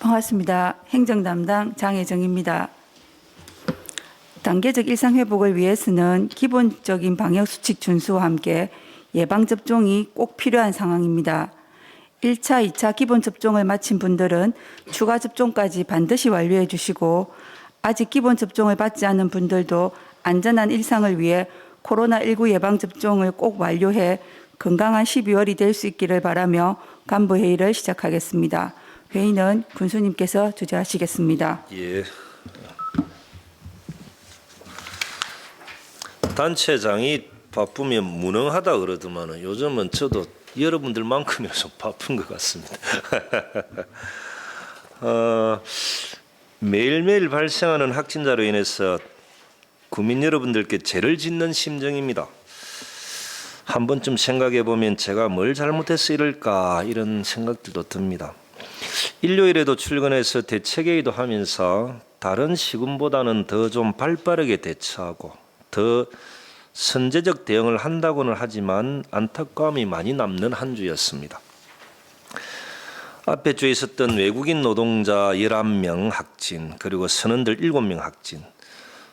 반갑습니다. 행정담당 장혜정입니다. 단계적 일상회복을 위해서는 기본적인 방역수칙 준수와 함께 예방접종이 꼭 필요한 상황입니다. 1차, 2차 기본접종을 마친 분들은 추가 접종까지 반드시 완료해 주시고 아직 기본접종을 받지 않은 분들도 안전한 일상을 위해 코로나19 예방접종을 꼭 완료해 건강한 12월이 될 수 있기를 바라며 간부회의를 시작하겠습니다. 회의는 군수님께서 주재하시겠습니다. 예. 단체장이 바쁘면 무능하다 그러더만은 요즘은 저도 여러분들만큼이나 좀 바쁜 것 같습니다. 매일매일 발생하는 확진자로 인해서 국민 여러분들께 죄를 짓는 심정입니다. 한 번쯤 생각해 보면 제가 뭘 잘못해서 이럴까 이런 생각들도 듭니다. 일요일에도 출근해서 대책회의도 하면서 다른 시군보다는 더 좀 발빠르게 대처하고 더 선제적 대응을 한다고는 하지만 안타까움이 많이 남는 한 주였습니다. 앞에 주에 있었던 외국인 노동자 11명 확진, 그리고 선원들 7명 확진,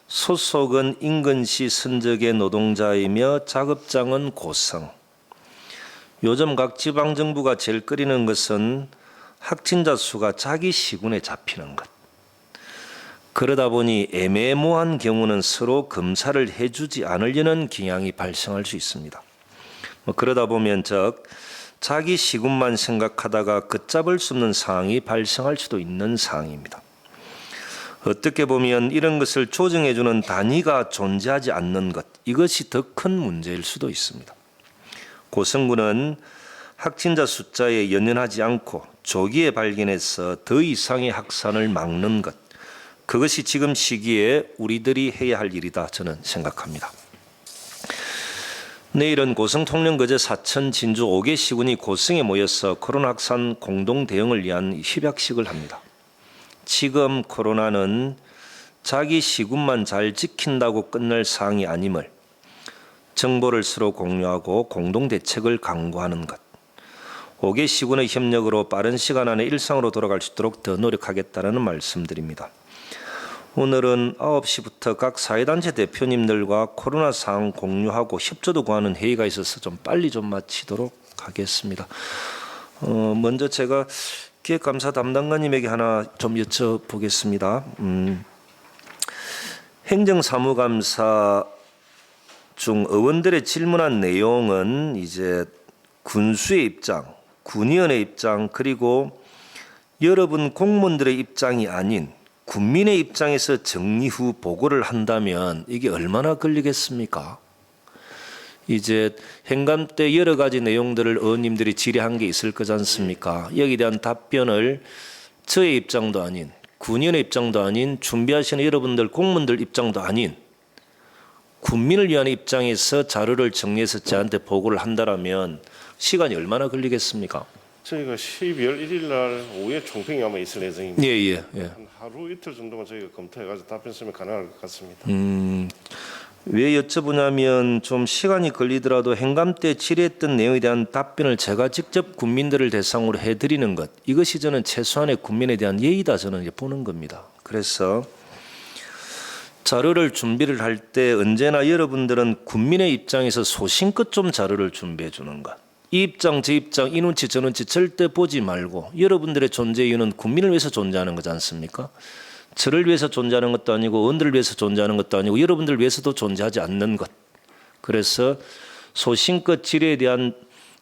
소속은 인근시 선적의 노동자이며 작업장은 고성. 요즘 각 지방정부가 제일 꺼리는 것은 확진자 수가 자기 시군에 잡히는 것. 그러다 보니 애매모호한 경우는 서로 검사를 해주지 않으려는 경향이 발생할 수 있습니다. 그러다 보면 자기 시군만 생각하다가 걷잡을 수 없는 상황이 발생할 수도 있는 상황입니다. 어떻게 보면 이런 것을 조정해주는 단위가 존재하지 않는 것, 이것이 더 큰 문제일 수도 있습니다. 고성군은 확진자 숫자에 연연하지 않고 조기에 발견해서 더 이상의 확산을 막는 것, 그것이 지금 시기에 우리들이 해야 할 일이다 저는 생각합니다. 내일은 고성 통영거제 사천 진주 5개 시군이 고성에 모여서 코로나 확산 공동 대응을 위한 협약식을 합니다. 지금 코로나는 자기 시군만 잘 지킨다고 끝날 사항이 아님을 정보를 서로 공유하고 공동 대책을 강구하는 것, 5개 시군의 협력으로 빠른 시간 안에 일상으로 돌아갈 수 있도록 더 노력하겠다는 말씀드립니다. 오늘은 9시부터 각 사회단체 대표님들과 코로나 상황 공유하고 협조도 구하는 회의가 있어서 좀 빨리 좀 마치도록 하겠습니다. 먼저 제가 기획감사 담당관님에게 하나 좀 여쭤보겠습니다. 행정사무감사 중 의원들의 질문한 내용은 이제 군수의 입장, 군의원의 입장, 그리고 여러분 공무원들의 입장이 아닌 국민의 입장에서 정리 후 보고를 한다면 이게 얼마나 걸리겠습니까? 이제 행감 때 여러 가지 내용들을 의원님들이 질의한 게 있을 거지 않습니까? 여기에 대한 답변을 저의 입장도 아닌 군의원의 입장도 아닌 준비하시는 여러분들 공무원들 입장도 아닌 국민을 위한 입장에서 자료를 정리해서 저한테 보고를 한다면 시간이 얼마나 걸리겠습니까? 저희가 12월 1일 날 오후에 총평이 아마 있을 예정입니다. 예. 한 하루 이틀 정도만 저희가 검토해가지고 답변 쓰면 가능할 것 같습니다. 왜 여쭤보냐면 좀 시간이 걸리더라도 행감 때 질의했던 내용에 대한 답변을 제가 직접 국민들을 대상으로 해드리는 것, 이것이 저는 최소한의 국민에 대한 예의다 저는 보는 겁니다. 그래서 자료를 준비를 할 때 언제나 여러분들은 국민의 입장에서 소신껏 좀 자료를 준비해 주는 것. 이 입장, 저 입장, 이 눈치, 저 눈치 절대 보지 말고 여러분들의 존재 이유는 국민을 위해서 존재하는 거지 않습니까? 저를 위해서 존재하는 것도 아니고 의원들을 위해서 존재하는 것도 아니고 여러분들을 위해서도 존재하지 않는 것. 그래서 소신껏 질의에 대한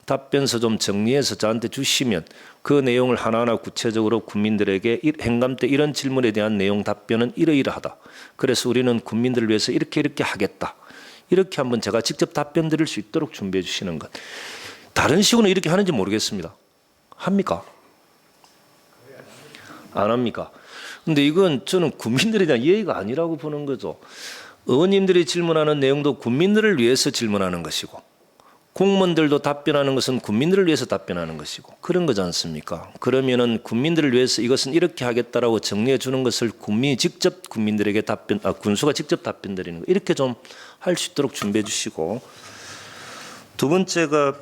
답변서 좀 정리해서 저한테 주시면 그 내용을 하나하나 구체적으로 국민들에게 행감 때 이런 질문에 대한 내용 답변은 이러이러하다. 그래서 우리는 국민들을 위해서 이렇게 하겠다. 이렇게 한번 제가 직접 답변 드릴 수 있도록 준비해 주시는 것. 다른 시군은 이렇게 하는지 모르겠습니다. 합니까? 안 합니까? 근데 이건 저는 국민들에 대한 예의가 아니라고 보는 거죠. 의원님들이 질문하는 내용도 국민들을 위해서 질문하는 것이고 공무원들도 답변하는 것은 국민들을 위해서 답변하는 것이고 그런 거지 않습니까? 그러면은 국민들을 위해서 이것은 이렇게 하겠다라고 정리해 주는 것을 국민이 직접 국민들에게 군수가 직접 답변 드리는 거, 이렇게 좀 할 수 있도록 준비해 주시고, 두 번째가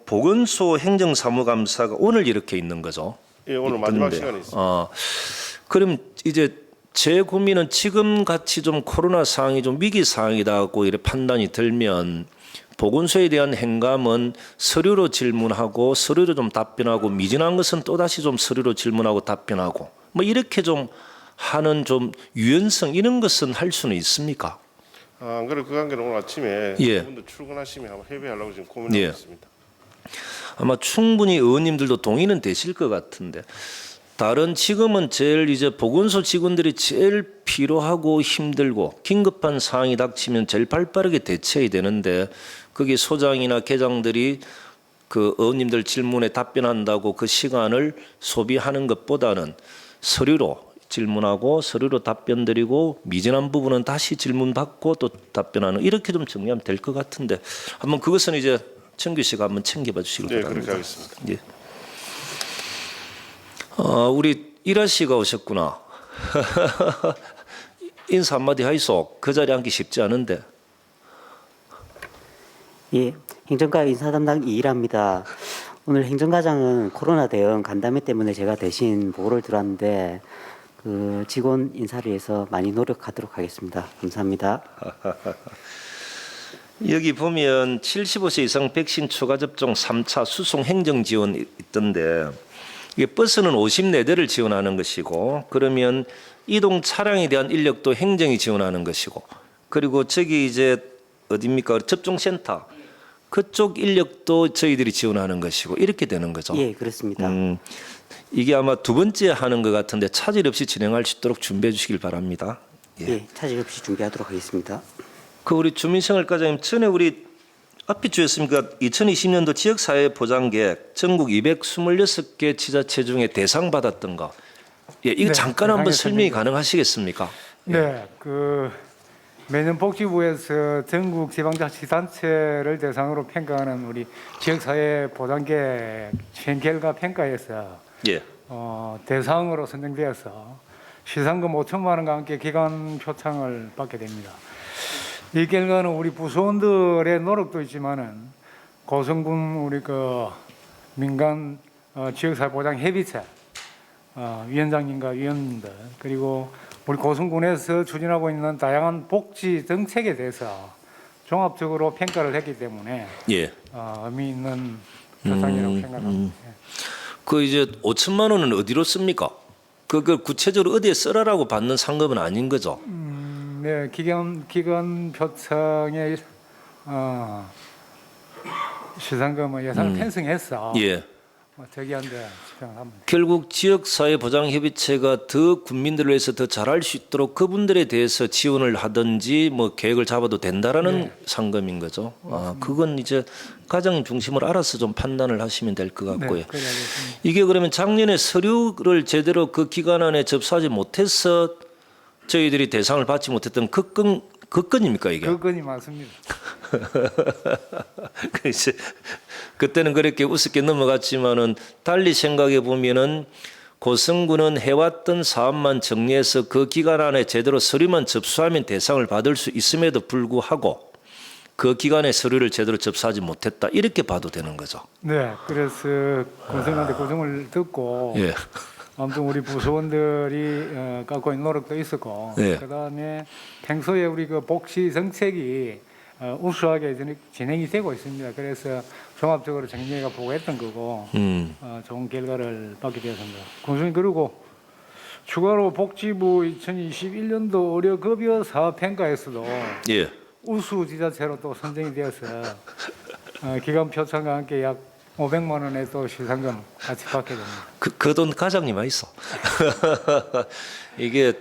보건소 행정사무감사가 오늘 이렇게 있는 거죠. 예, 오늘 마지막 있던데. 시간이 있습니다. 그럼 이제 제 고민은 지금 같이 좀 코로나 상황이 좀 위기 상황이다고 이렇게 판단이 들면 보건소에 대한 행감은 서류로 질문하고 서류로 좀 답변하고 미진한 것은 또 다시 좀 서류로 질문하고 답변하고 뭐 이렇게 좀 하는 좀 유연성 이런 것은 할 수는 있습니까? 안 그래도 그 관계는 오늘 아침에 예. 그분들 출근하시면 한번 협의하려고 지금 고민하고 예. 있습니다. 아마 충분히 의원님들도 동의는 되실 것 같은데 다른 지금은 제일 이제 보건소 직원들이 제일 필요하고 힘들고 긴급한 상황이 닥치면 제일 발빠르게 대처해야 되는데 거기 소장이나 계장들이 그 의원님들 질문에 답변한다고 그 시간을 소비하는 것보다는 서류로 질문하고 서류로 답변 드리고 미진한 부분은 다시 질문 받고 또 답변하는 이렇게 좀 정리하면 될 것 같은데 한번 그것은 이제 청규 씨가 한번 챙겨봐 주시기 네, 바랍니다. 그렇게 하겠습니다. 예. 우리 이라 씨가 오셨구나. 인사 한마디 하이소. 그 자리에 앉기 쉽지 않은데. 예, 행정과 인사 담당 이일합니다. 오늘 행정과장은 코로나 대응 간담회 때문에 제가 대신 보고를 들었는데 그 직원 인사를 위해서 많이 노력하도록 하겠습니다. 감사합니다. 여기 보면 75세 이상 백신 추가 접종 3차 수송 행정 지원 있던데 이게 버스는 54대를 지원하는 것이고 그러면 이동 차량에 대한 인력도 행정이 지원하는 것이고 그리고 저기 이제 어디입니까? 접종센터 그쪽 인력도 저희들이 지원하는 것이고 이렇게 되는 거죠. 예, 그렇습니다. 이게 아마 두 번째 하는 것 같은데 차질 없이 진행할 수 있도록 준비해 주시길 바랍니다. 예, 차질 없이 준비하도록 하겠습니다. 그 우리 주민생활과장님 전에 우리 앞에 주셨습니까? 2020년도 지역사회보장계획 전국 226개 지자체 중에 대상 받았던 거. 예, 이거 네, 잠깐 한번 대상에 설명이 선정돼. 가능하시겠습니까? 네, 그 매년 복지부에서 전국 지방자치단체를 대상으로 평가하는 우리 지역사회 보장계 시행 결과 평가에서 예. 대상으로 선정되어서 시상금 5천만 원과 함께 기간 표창을 받게 됩니다. 이 결과는 우리 부서원들의 노력도 있지만은 고성군 우리 그 민간 지역사회 보장 협의체 위원장님과 위원님들 그리고 우리 고성군에서 추진하고 있는 다양한 복지 정책에 대해서 종합적으로 평가를 했기 때문에 예. 의미 있는 표창이라고 생각합니다. 그 이제 5천만 원은 어디로 씁니까? 그 구체적으로 어디에 쓰라라고 받는 상금은 아닌 거죠? 네, 기간 표창의 시상금을 예산을 편성해서 예. 저기한테 집행을 합니다. 결국 지역사회보장협의체가 더 국민들을 위해서 더 잘할 수 있도록 그분들에 대해서 지원을 하든지 뭐 계획을 잡아도 된다라는 상금인 거죠. 그건 이제 과장님 중심으로 알아서 좀 판단을 하시면 될 것 같고요. 네, 그래 알겠습니다. 이게 그러면 작년에 서류를 제대로 그 기간 안에 접수하지 못해서 저희들이 대상을 받지 못했던 그 건입니까 이게? 그 건이 맞습니다. 그 이제 그때는 그렇게 우습게 넘어갔지만은 달리 생각해 보면은 고성군은 해왔던 사업만 정리해서 그 기간 안에 제대로 서류만 접수하면 대상을 받을 수 있음에도 불구하고 그 기간에 서류를 제대로 접수하지 못했다 이렇게 봐도 되는 거죠. 네, 그래서 고성한테 고성을 듣고 예. 아무튼 우리 부서원들이 갖고 있는 노력도 있었고 네. 그다음에 평소에 우리 그 복지 정책이 우수하게 진행이 되고 있습니다. 그래서 종합적으로 정리가 보고했던 거고 좋은 결과를 받게 되었습니다. 군수님 그리고 추가로 복지부 2021년도 의료급여 사업평가에서도 예. 우수 지자체로 또 선정이 되어서 기간 표창과 함께 약 500만 원의 또 시상금 같이 받게 됩니다. 그 돈 과장님 있어. 이게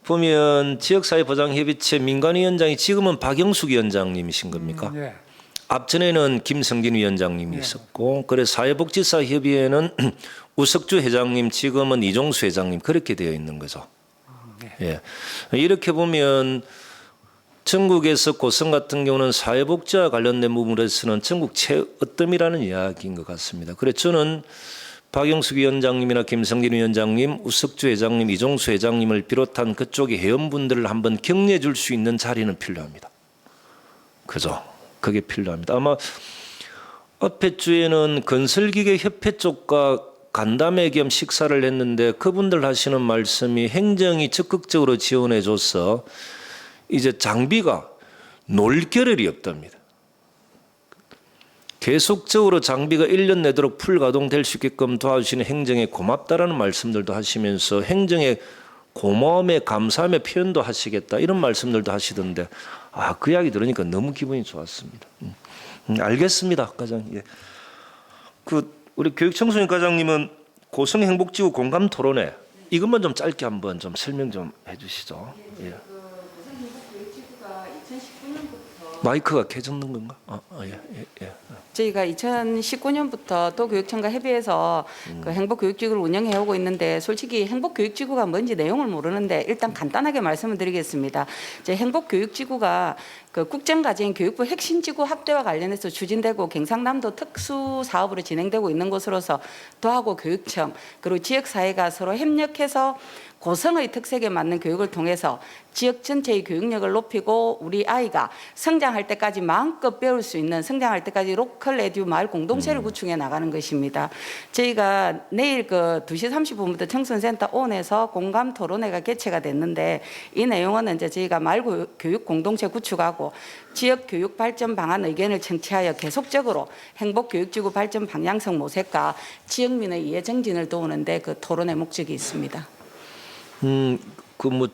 보면 지역사회보장협의체 민간위원장이 지금은 박영숙 위원장님이신 겁니까? 예. 앞전에는 김성진 위원장님이 있었고, 그래 사회복지사협의회는 우석주 회장님, 지금은 이종수 회장님 그렇게 되어 있는 거죠. 예. 이렇게 보면 전국에서 고성 같은 경우는 사회복지와 관련된 부분에서는 전국 최으뜸이라는 이야기인 것 같습니다. 그래서 저는 박영숙 위원장님이나 김성진 위원장님, 우석주 회장님, 이종수 회장님을 비롯한 그쪽의 회원분들을 한번 격려해 줄 수 있는 자리는 필요합니다. 그죠? 그게 필요합니다. 아마 앞에 주에는 건설기계협회 쪽과 간담회 겸 식사를 했는데 그분들 하시는 말씀이 행정이 적극적으로 지원해줘서 이제 장비가 놀 겨를이 없답니다. 계속적으로 장비가 1년 내도록 풀 가동될 수 있게끔 도와주시는 행정에 고맙다라는 말씀들도 하시면서 행정의 고마움의 감사함의 표현도 하시겠다 이런 말씀들도 하시던데 그 이야기 들으니까 너무 기분이 좋았습니다. 알겠습니다, 과장. 예. 우리 교육청소년 과장님은 고성행복지구 공감 토론회 이것만 좀 짧게 한번 좀 설명 좀 해주시죠. 예. 마이크가 켜졌는 건가? 예. 저희가 2019년부터 도교육청과 협의해서 그 행복교육지구를 운영해 오고 있는데 솔직히 행복교육지구가 뭔지 내용을 모르는데 일단 간단하게 말씀을 드리겠습니다. 이제 행복교육지구가 그 국정과제인 교육부 핵심지구 확대와 관련해서 추진되고 경상남도 특수 사업으로 진행되고 있는 곳으로서 도하고 교육청 그리고 지역사회가 서로 협력해서 고성의 특색에 맞는 교육을 통해서 지역 전체의 교육력을 높이고 우리 아이가 성장할 때까지 마음껏 배울 수 있는 성장할 때까지 로컬 에듀 마을 공동체를 구축해 나가는 것입니다. 저희가 내일 2시 30분부터 청소년센터 온에서 공감 토론회가 개최가 됐는데 이 내용은 이제 저희가 마을 교육 공동체 구축하고 지역 교육 발전 방안 의견을 청취하여 계속적으로 행복 교육지구 발전 방향성 모색과 지역민의 이해 정진을 도우는데 그 토론의 목적이 있습니다.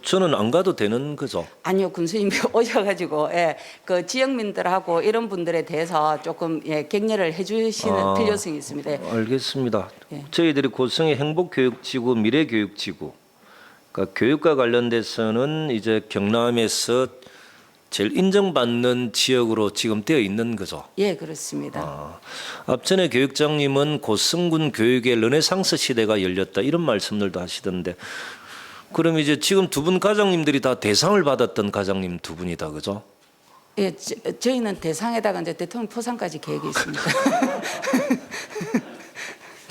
저는 안 가도 되는 거죠? 아니요, 군수님이 오셔가지고 그 지역민들하고 이런 분들에 대해서 조금 격려를 해주시는 필요성이 있습니다. 알겠습니다. 예. 저희들이 고성의 행복교육지구, 미래교육지구, 그러니까 교육과 관련돼서는 이제 경남에서 제일 인정받는 지역으로 지금 되어 있는 거죠. 예, 그렇습니다. 앞전에 교육장님은 고성군 교육의 르네상스 시대가 열렸다 이런 말씀들도 하시던데. 그럼 이제 지금 두 분 과장님들이 다 대상을 받았던 과장님 두 분이다, 그죠? 예, 저희는 대상에다가 이제 대통령 포상까지 계획이 있습니다.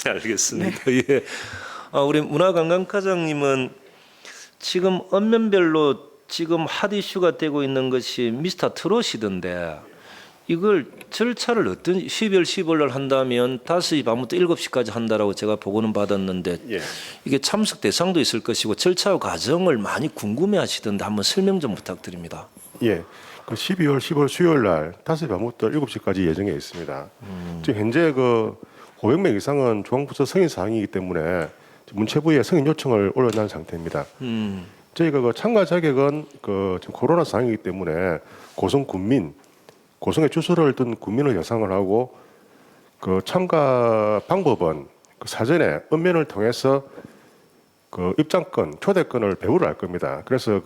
알겠습니다. 예. 우리 문화관광과장님은 지금 읍면별로 지금 핫 이슈가 되고 있는 것이 미스터 트롯이던데 이걸 절차를 어떤 12월 15일 한다면 5시 밤부터 7시까지 한다라고 제가 보고는 받았는데 예. 이게 참석 대상도 있을 것이고 절차 과정을 많이 궁금해하시던데 한번 설명 좀 부탁드립니다. 예. 그 12월 15일 수요일 날 5시 반부터 7시까지 예정해 있습니다. 지금 현재 500명 이상은 중앙부처 승인 사항이기 때문에 문체부에 승인 요청을 올려놓은 상태입니다. 저희가 참가 자격은 지금 코로나 상황이기 때문에 고성 군민, 고성에 주소를 둔 군민을 대상을 하고 참가 방법은 사전에 읍면을 통해서 입장권, 초대권을 배부를 할 겁니다. 그래서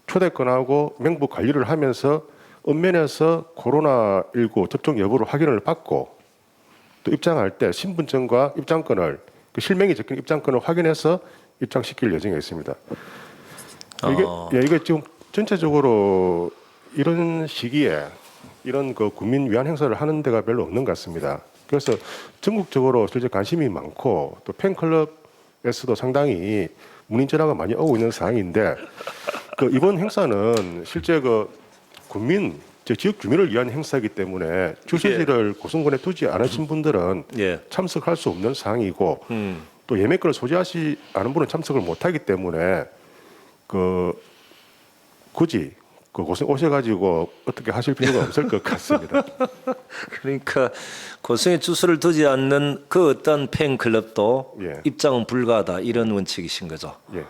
초대권하고 명부 관리를 하면서 읍면에서 코로나19 접종 여부를 확인을 받고 또 입장할 때 신분증과 입장권을 실명이 적힌 입장권을 확인해서 입장시킬 예정에 있습니다. 이게 지금 전체적으로 이런 시기에 이런 국민 위안 행사를 하는 데가 별로 없는 것 같습니다. 그래서 전국적으로 실제 관심이 많고 또 팬클럽에서도 상당히 문의 전화가 많이 오고 있는 상황인데 이번 행사는 실제 국민, 지역 주민을 위한 행사이기 때문에 주소지를 고성군에 두지 않으신 분들은 참석할 수 없는 상황이고 또 예매권을 소지하지 않은 분은 참석을 못하기 때문에 굳이 고성 오셔가지고 어떻게 하실 필요가 없을 것 같습니다. 그러니까 고성에 주소를 두지 않는 그 어떤 팬클럽도 입장은 불가하다 이런 원칙이신 거죠. 예.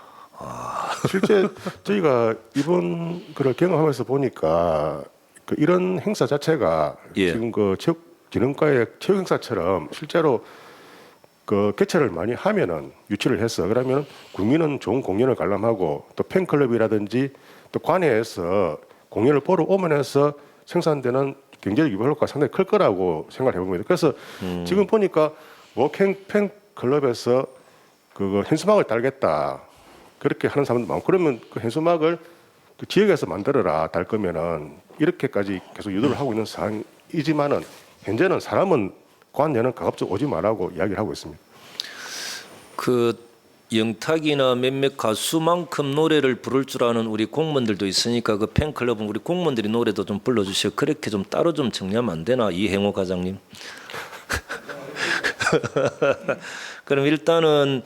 실제 저희가 이번 그걸 경험하면서 보니까 이런 행사 자체가 지금 체육진흥과의 체육 행사처럼 실제로 개최를 많이 하면은 유치를 해서 그러면 국민은 좋은 공연을 관람하고 또 팬클럽이라든지 또 관내에서 공연을 보러 오면서 생산되는 경제적 유발효과가 상당히 클 거라고 생각을 해봅니다. 그래서 지금 보니까 팬클럽에서 현수막을 달겠다 그렇게 하는 사람도 많고 그러면 현수막을 지역에서 만들어라 달 거면은 이렇게까지 계속 유도를 하고 있는 상황이지만은 현재는 사람은 관내는 가급적 오지 말라고 이야기를 하고 있습니다. 영탁이나 몇몇 가수만큼 노래를 부를 줄 아는 우리 공무원들도 있으니까 그 팬클럽은 우리 공무원들이 노래도 좀 불러주시고 그렇게 좀 따로 좀 정리하면 안 되나 이행호 과장님? 그럼 일단은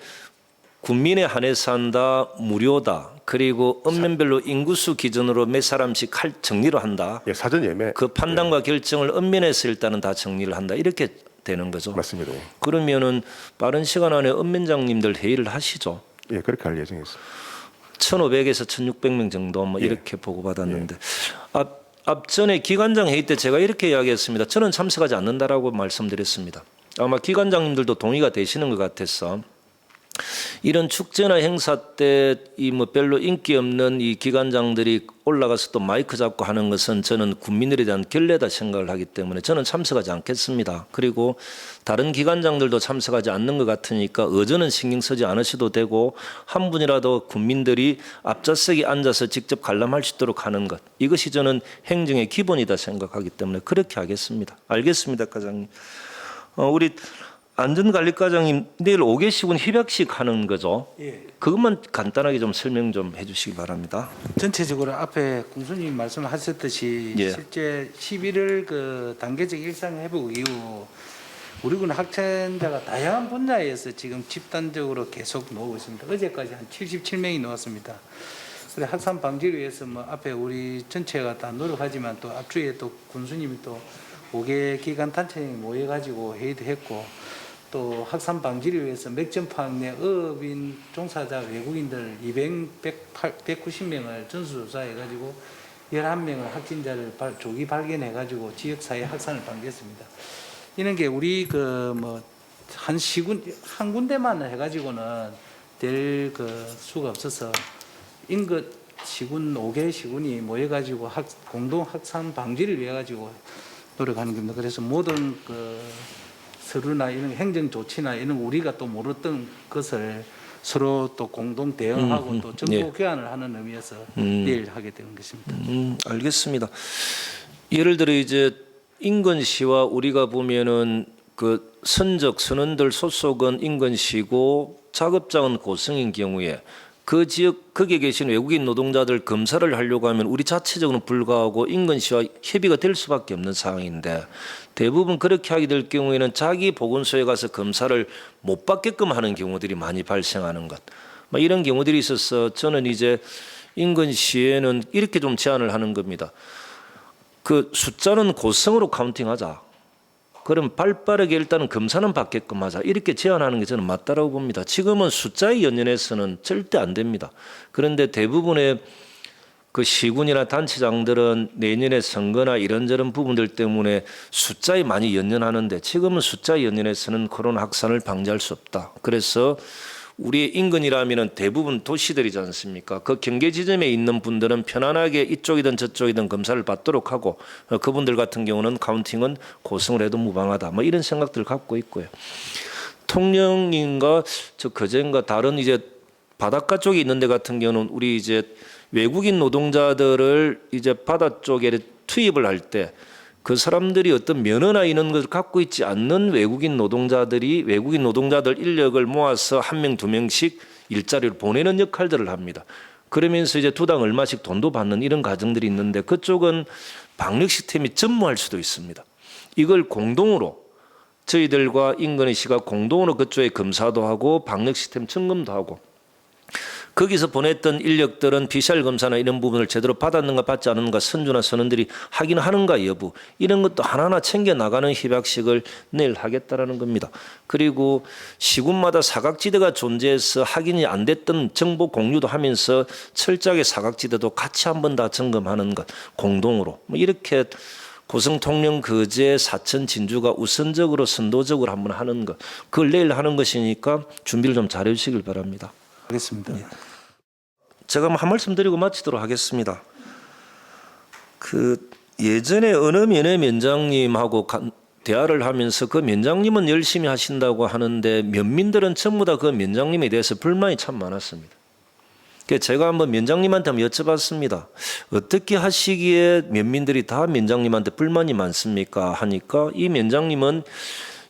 군민에 한해서 한다, 무료다. 그리고 읍면별로 인구수 기준으로 몇 사람씩 정리를 한다. 예, 사전 예매. 그 판단과 결정을 읍면에서 일단은 다 정리를 한다. 이렇게 되는 거죠. 맞습니다. 예. 그러면은 빠른 시간 안에 읍면장님들 회의를 하시죠. 예, 그렇게 할 예정이었습니다. 1,500에서 1,600명 정도 뭐 예. 이렇게 보고받았는데 앞전에 기관장 회의 때 제가 이렇게 이야기했습니다. 저는 참석하지 않는다라고 말씀드렸습니다. 아마 기관장님들도 동의가 되시는 것 같아서 이런 축제나 행사 때 이 뭐 별로 인기 없는 이 기관장들이 올라가서 또 마이크 잡고 하는 것은 저는 국민들에 대한 결례다 생각을 하기 때문에 저는 참석하지 않겠습니다. 그리고 다른 기관장들도 참석하지 않는 것 같으니까 어제는 신경 쓰지 않으셔도 되고 한 분이라도 국민들이 앞좌석에 앉아서 직접 관람할 수 있도록 하는 것, 이것이 저는 행정의 기본이다 생각하기 때문에 그렇게 하겠습니다. 알겠습니다, 과장님. 우리 안전관리과장님 내일 5개씩은 협약식 하는 거죠? 예. 그것만 간단하게 좀 설명 좀 해주시기 바랍니다. 전체적으로 앞에 군수님 말씀하셨듯이 예. 실제 11월 그 단계적 일상 회복 이후 우리 군 학생자가 다양한 분야에서 지금 집단적으로 계속 나오고 있습니다. 어제까지 한 77명이 나왔습니다. 그래 확산 방지를 위해서 뭐 앞에 우리 전체가 다 노력하지만 또 앞주에 또 군수님이 또 5개 기관 단체에 모여가지고 회의도 했고 또 확산 방지를 위해서 맥점파악 내 어업인 종사자 외국인들 190명을 전수조사해가지고 11명을 확진자를 조기 발견해가지고 지역사회 확산을 방지했습니다. 이런 게 우리 그 뭐 한 군데만 해가지고는 될 그 수가 없어서 인근 시군 5개 시군이 모여가지고 공동 확산 방지를 위해 가지고 노력하는 겁니다. 그래서 모든 그 서류나 이런 행정 조치나 이런 우리가 또 모르던 것을 서로 또 공동 대응하고 또 정보 예. 교환을 하는 의미에서 내일 하게 되는 것입니다. 알겠습니다. 예를 들어 이제 인근시와 우리가 보면은 그 선원들 소속은 인근시고 작업장은 고성인 경우에 그 지역 거기에 계신 외국인 노동자들 검사를 하려고 하면 우리 자체적으로는 불가하고 인근시와 협의가 될 수밖에 없는 상황인데 대부분 그렇게 하게 될 경우에는 자기 보건소에 가서 검사를 못 받게끔 하는 경우들이 많이 발생하는 것. 이런 경우들이 있어서 저는 이제 인근시에는 이렇게 좀 제안을 하는 겁니다. 그 숫자는 고성으로 카운팅하자. 그럼 발빠르게 일단은 검사는 받게끔 하자. 이렇게 제안하는 게 저는 맞다라고 봅니다. 지금은 숫자에 연연해서는 절대 안 됩니다. 그런데 대부분의 그 시군이나 단체장들은 내년에 선거나 이런저런 부분들 때문에 숫자에 많이 연연하는데 지금은 숫자에 연연해서는 코로나 확산을 방지할 수 없다. 그래서 우리의 인근이라면 대부분 도시들이지 않습니까? 그 경계 지점에 있는 분들은 편안하게 이쪽이든 저쪽이든 검사를 받도록 하고 그분들 같은 경우는 카운팅은 고성을 해도 무방하다. 뭐 이런 생각들을 갖고 있고요. 통영인가 저 거제인가 다른 이제 바닷가 쪽에 있는 데 같은 경우는 우리 이제 외국인 노동자들을 이제 바다 쪽에 투입을 할 때 그 사람들이 어떤 면허나 이런 것을 갖고 있지 않는 외국인 노동자들 인력을 모아서 1명, 2명씩 일자리를 보내는 역할들을 합니다. 그러면서 이제 두당 얼마씩 돈도 받는 이런 과정들이 있는데 그쪽은 방역 시스템이 전무할 수도 있습니다. 이걸 공동으로 저희들과 인근의 시가 공동으로 그쪽에 검사도 하고 방역 시스템 점검도 하고 거기서 보냈던 인력들은 PCR 검사나 이런 부분을 제대로 받았는가 받지 않았는가 선주나 선원들이 확인하는가 여부 이런 것도 하나하나 챙겨나가는 협약식을 내일 하겠다라는 겁니다. 그리고 시군마다 사각지대가 존재해서 확인이 안 됐던 정보 공유도 하면서 철저하게 사각지대도 같이 한번 다 점검하는 것 공동으로 이렇게 고성, 통영, 거제, 사천, 진주가 우선적으로 선도적으로 한번 하는 것 그걸 내일 하는 것이니까 준비를 좀 잘해 주시길 바랍니다. 하겠습니다. 제가 한 말씀 드리고 마치도록 하겠습니다. 그 예전에 어느 면장님하고 대화를 하면서 그 면장님은 열심히 하신다고 하는데 면민들은 전부 다 그 면장님에 대해서 불만이 참 많았습니다. 그래서 제가 한번 면장님한테 한번 여쭤봤습니다. 어떻게 하시기에 면민들이 다 면장님한테 불만이 많습니까? 하니까 이 면장님은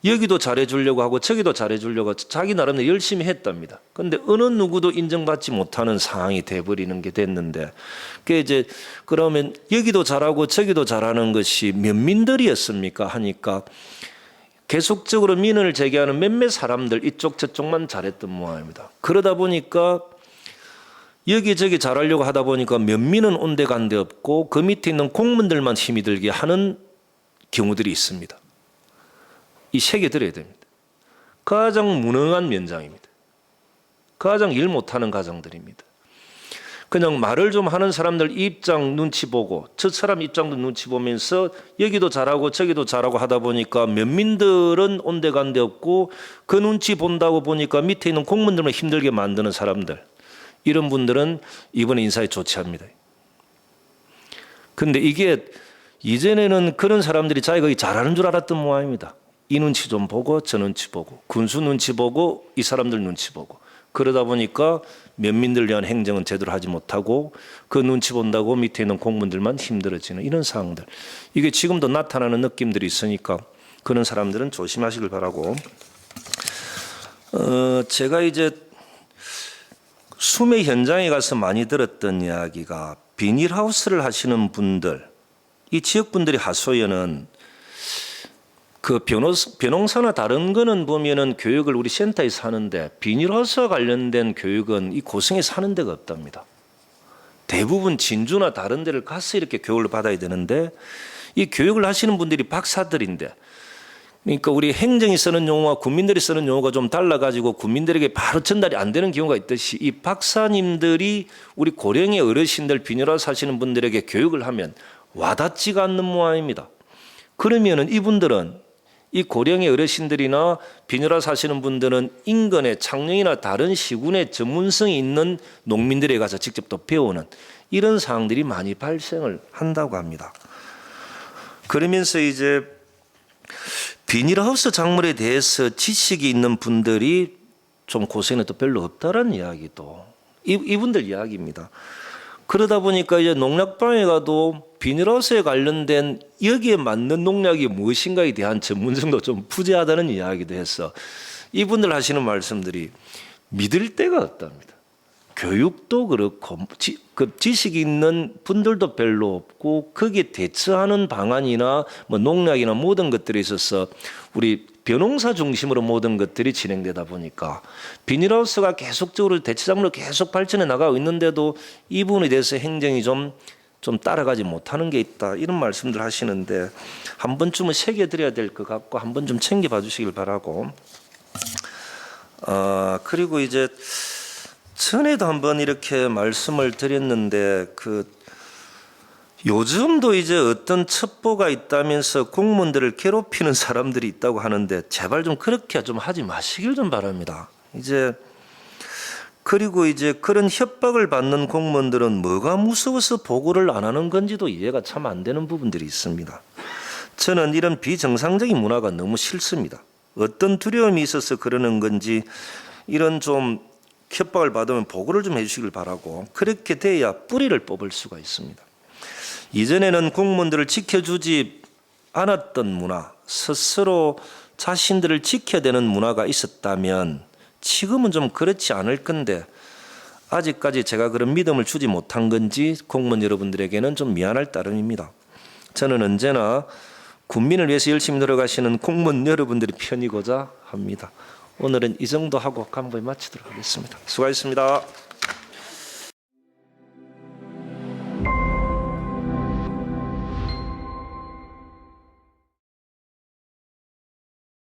여기도 잘해주려고 하고 저기도 잘해주려고 자기 나름대로 열심히 했답니다. 그런데 어느 누구도 인정받지 못하는 상황이 돼버리는 게 됐는데, 그 이제 그러면 여기도 잘하고 저기도 잘하는 것이 면민들이었습니까? 하니까 계속적으로 민원을 제기하는 몇몇 사람들 이쪽 저쪽만 잘했던 모양입니다. 그러다 보니까 여기저기 잘하려고 하다 보니까 면민은 온데간데 없고 그 밑에 있는 공무원들만 힘이 들게 하는 경우들이 있습니다. 이 새겨들어야 됩니다. 가장 무능한 면장입니다. 가장 일 못하는 가장들입니다. 그냥 말을 좀 하는 사람들 입장 눈치 보고 저 사람 입장도 눈치 보면서 여기도 잘하고 저기도 잘하고 하다 보니까 면민들은 온데간데 없고 그 눈치 본다고 보니까 밑에 있는 공무원들만 힘들게 만드는 사람들, 이런 분들은 이번에 인사에 조치합니다. 근데 이게 이전에는 그런 사람들이 자기가 잘하는 줄 알았던 모양입니다. 이 눈치 좀 보고 저 눈치 보고 군수 눈치 보고 이 사람들 눈치 보고 그러다 보니까 면민들 위한 행정은 제대로 하지 못하고 그 눈치 본다고 밑에 있는 공무원들만 힘들어지는 이런 상황들. 이게 지금도 나타나는 느낌들이 있으니까 그런 사람들은 조심하시길 바라고. 제가 이제 수매 현장에 가서 많이 들었던 이야기가 비닐하우스를 하시는 분들, 이 지역분들이 하소연은 그 벼농사나 다른 거는 보면은 교육을 우리 센터에서 하는데 비닐하우스와 관련된 교육은 이 고성에서 하는 데가 없답니다. 대부분 진주나 다른 데를 가서 이렇게 교육을 받아야 되는데 이 교육을 하시는 분들이 박사들인데, 그러니까 우리 행정이 쓰는 용어와 국민들이 쓰는 용어가 좀 달라가지고 국민들에게 바로 전달이 안 되는 경우가 있듯이 이 박사님들이 우리 고령의 어르신들 비닐하우스 하시는 분들에게 교육을 하면 와닿지가 않는 모양입니다. 그러면은 이분들은 이 고령의 어르신들이나 비닐하우스 사시는 분들은 인근의 창녕이나 다른 시군의 전문성이 있는 농민들에 가서 직접 또 배우는 이런 상황들이 많이 발생을 한다고 합니다. 그러면서 이제 비닐하우스 작물에 대해서 지식이 있는 분들이 좀 고생은 또 별로 없다라는 이야기도 이분들 이야기입니다. 그러다 보니까 이제 농약방에 가도 비닐하우스에 관련된 여기에 맞는 농약이 무엇인가에 대한 전문성도 좀 부재하다는 이야기도 해서 이분들 하시는 말씀들이 믿을 데가 없답니다. 교육도 그렇고 그 지식이 있는 분들도 별로 없고 거기에 대처하는 방안이나 뭐 농약이나 모든 것들에 있어서 우리 벼농사 중심으로 모든 것들이 진행되다 보니까 비닐하우스가 계속적으로 대체작물로 계속 발전해 나가고 있는데도 이 부분에 대해서 행정이 좀 따라가지 못하는 게 있다, 이런 말씀들 하시는데 한 번쯤은 새겨드려야 될 것 같고 한 번 좀 챙겨봐 주시길 바라고. 그리고 이제 전에도 한번 이렇게 말씀을 드렸는데 요즘도 이제 어떤 첩보가 있다면서 공무원들을 괴롭히는 사람들이 있다고 하는데 제발 좀 그렇게 좀 하지 마시길 좀 바랍니다. 그리고 이제 그런 협박을 받는 공무원들은 뭐가 무서워서 보고를 안 하는 건지도 이해가 참 안 되는 부분들이 있습니다. 저는 이런 비정상적인 문화가 너무 싫습니다. 어떤 두려움이 있어서 그러는 건지 이런 좀 협박을 받으면 보고를 좀 해주시길 바라고. 그렇게 돼야 뿌리를 뽑을 수가 있습니다. 이전에는 공무원들을 지켜주지 않았던 문화, 스스로 자신들을 지켜야 되는 문화가 있었다면 지금은 좀 그렇지 않을 건데 아직까지 제가 그런 믿음을 주지 못한 건지 공무원 여러분들에게는 좀 미안할 따름입니다. 저는 언제나 국민을 위해서 열심히 노력하시는 공무원 여러분들의 편이고자 합니다. 오늘은 이 정도 하고 간부에 마치도록 하겠습니다. 수고하셨습니다.